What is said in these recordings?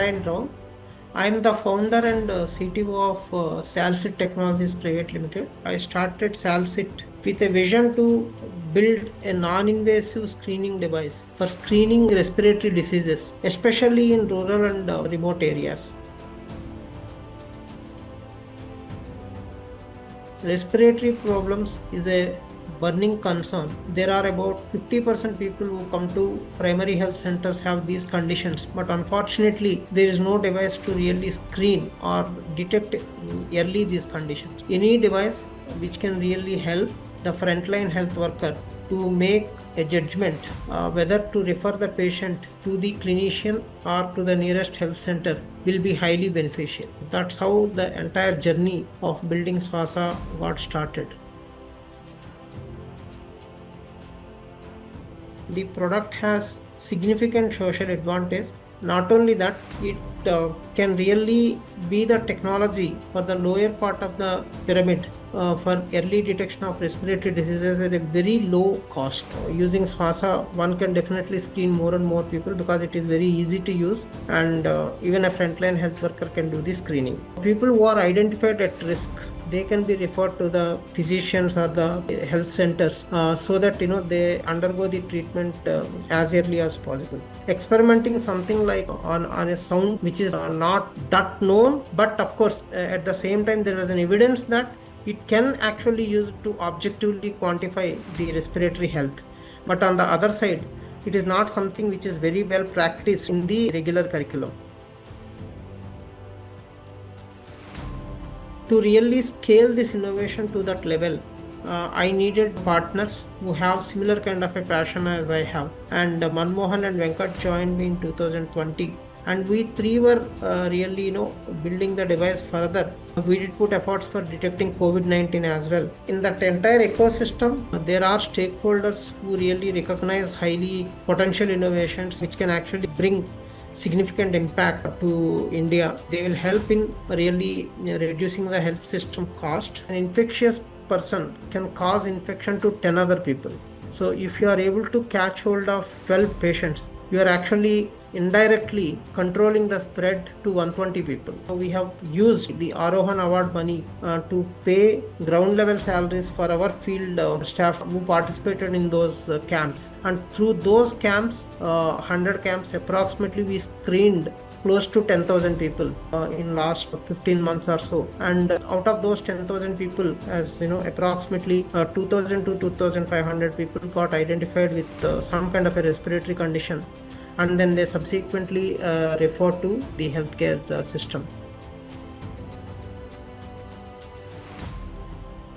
Narayana Rao. I am the founder and CTO of SALSIT Technologies Private Limited. I started SALSIT with a vision to build a non-invasive screening device for screening respiratory diseases, especially in rural and remote areas. Respiratory problems is a burning concern. There are about 50% people who come to primary health centers have these conditions, but unfortunately there is no device to really screen or detect early these conditions. Any device which can really help the frontline health worker to make a judgment whether to refer the patient to the clinician or to the nearest health center will be highly beneficial. That's how the entire journey of building SWAASA got started. The product has significant social advantage. Not only that, it can really be the technology for the lower part of the pyramid for early detection of respiratory diseases at a very low cost. Using SWAASA, one can definitely screen more and more people because it is very easy to use, and even a frontline health worker can do the screening. People who are identified at risk, they can be referred to the physicians or the health centers so that they undergo the treatment as early as possible. Experimenting something like on a sound which is not that known, but of course at the same time there was an evidence that it can actually use to objectively quantify the respiratory health. But on the other side, it is not something which is very well practiced in the regular curriculum. To really scale this innovation to that level, I needed partners who have similar kind of a passion as I have. And Manmohan and Venkat joined me in 2020. And we three were really, building the device further. We did put efforts for detecting COVID-19 as well. In that entire ecosystem, there are stakeholders who really recognize highly potential innovations which can actually bring significant impact to India. They will help in really reducing the health system cost. An infectious person can cause infection to 10 other people. So if you are able to catch hold of 12 patients, you are actually indirectly controlling the spread to 120 people. We have used the Aarohan award money to pay ground level salaries for our field staff who participated in those camps. And through those camps, 100 camps approximately, we screened close to 10,000 people in last 15 months or so. And out of those 10,000 people, as approximately 2,000 to 2,500 people got identified with some kind of a respiratory condition. And then they subsequently referred to the healthcare system.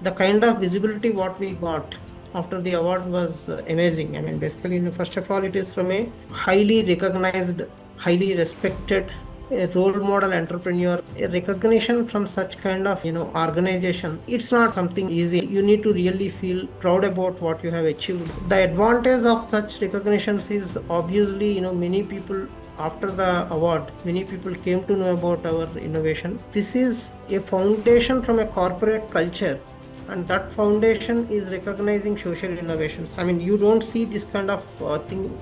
The kind of visibility what we got after the award was amazing. I mean, basically, first of all, it is from a highly recognized, highly respected, a role model entrepreneur. A recognition from such kind of organization, it's not something easy. You need to really feel proud about what you have achieved. The advantage of such recognitions is obviously many people after the award, many people came to know about our innovation. This is a foundation from a corporate culture, and that foundation is recognizing social innovations. I mean, you don't see this kind of thing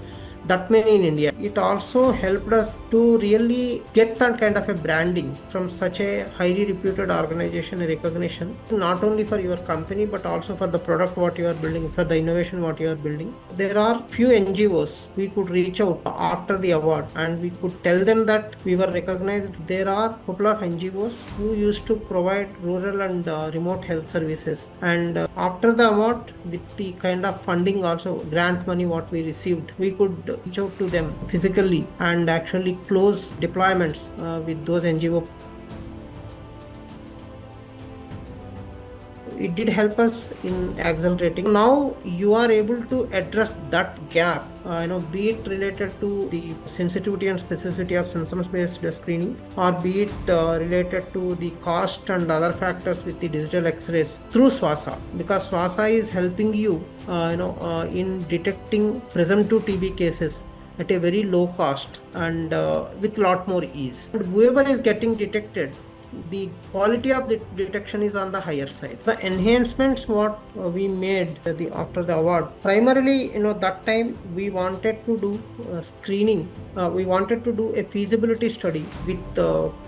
that many in India. It also helped us to really get that kind of a branding from such a highly reputed organization, a recognition, not only for your company, but also for the product what you are building, for the innovation what you are building. There are few NGOs we could reach out after the award and we could tell them that we were recognized. There are a couple of NGOs who used to provide rural and remote health services. And after the award, with the kind of funding also, grant money what we received, we could reach out to them physically and actually close deployments with those NGO. It did help us in accelerating. Now you are able to address that gap, be it related to the sensitivity and specificity of symptoms-based screening, or be it related to the cost and other factors with the digital X-rays through SWAASA, because SWAASA is helping you, in detecting presumptive TB cases at a very low cost and with lot more ease. And whoever is getting detected, the quality of the detection is on the higher side. The enhancements what we made after the award, primarily, that time we wanted to do screening. We wanted to do a feasibility study with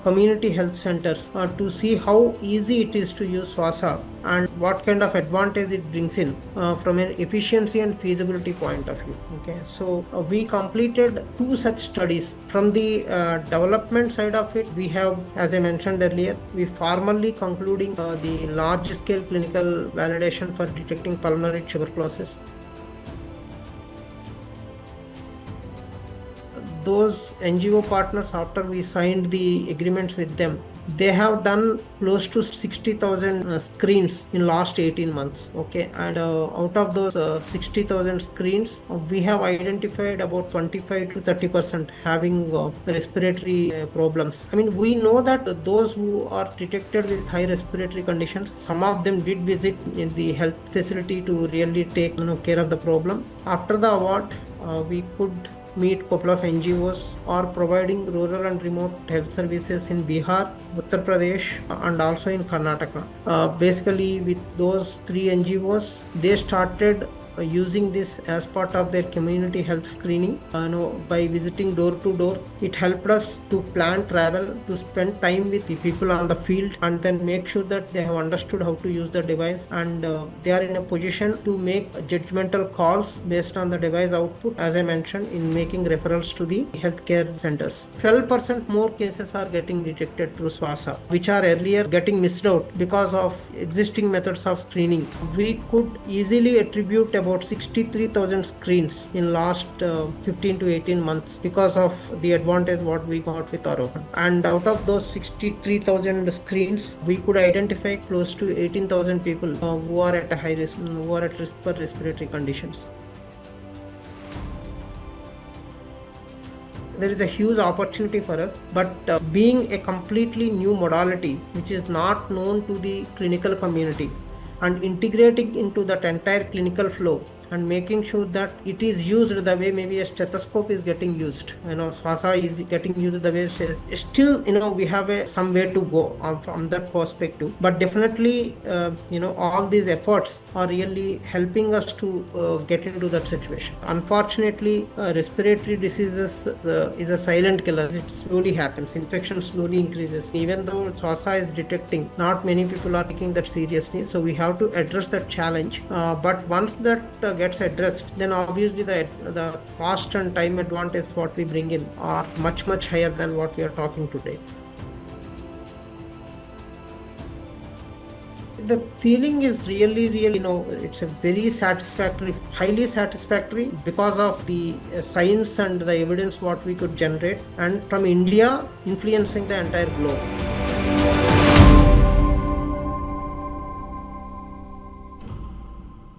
community health centers to see how easy it is to use SWAASA and what kind of advantage it brings in from an efficiency and feasibility point of view. Okay, so we completed 2 such studies. From the development side of it, we have, as I mentioned earlier, we formally concluding the large scale clinical validation for detecting pulmonary tuberculosis. Those NGO partners, after we signed the agreements with them, they have done close to 60,000 screens in last 18 months. Okay, and out of those 60,000 screens, we have identified about 25 to 30% having respiratory problems. I mean, we know that those who are detected with high respiratory conditions, some of them did visit in the health facility to really take care of the problem. After the award, we could meet a couple of NGOs are providing rural and remote health services in Bihar, Uttar Pradesh, and also in Karnataka. Basically, with those 3 NGOs, they started using this as part of their community health screening. By visiting door to door, it helped us to plan travel, to spend time with the people on the field, and then make sure that they have understood how to use the device, and they are in a position to make judgmental calls based on the device output, as I mentioned, in making referrals to the healthcare centers. 12% more cases are getting detected through SWAASA, which are earlier getting missed out because of existing methods of screening. We could easily attribute about 63,000 screens in last 15 to 18 months because of the advantage what we got with Aarohan. And out of those 63,000 screens, we could identify close to 18,000 people who are at a high risk, who are at risk for respiratory conditions. There is a huge opportunity for us, but being a completely new modality which is not known to the clinical community, and integrating into that entire clinical flow and making sure that it is used the way maybe a stethoscope is getting used, SWAASA is getting used the way, still, we have some way to go from that perspective. But definitely, all these efforts are really helping us to get into that situation. Unfortunately, respiratory diseases is a silent killer. It slowly happens. Infection slowly increases. Even though SWAASA is detecting, not many people are taking that seriously. So we have to address that challenge. But once that gets addressed, then obviously the cost and time advantage what we bring in are much higher than what we are talking today. The feeling is really, it's a very satisfactory, highly satisfactory, because of the science and the evidence what we could generate, and from India influencing the entire globe.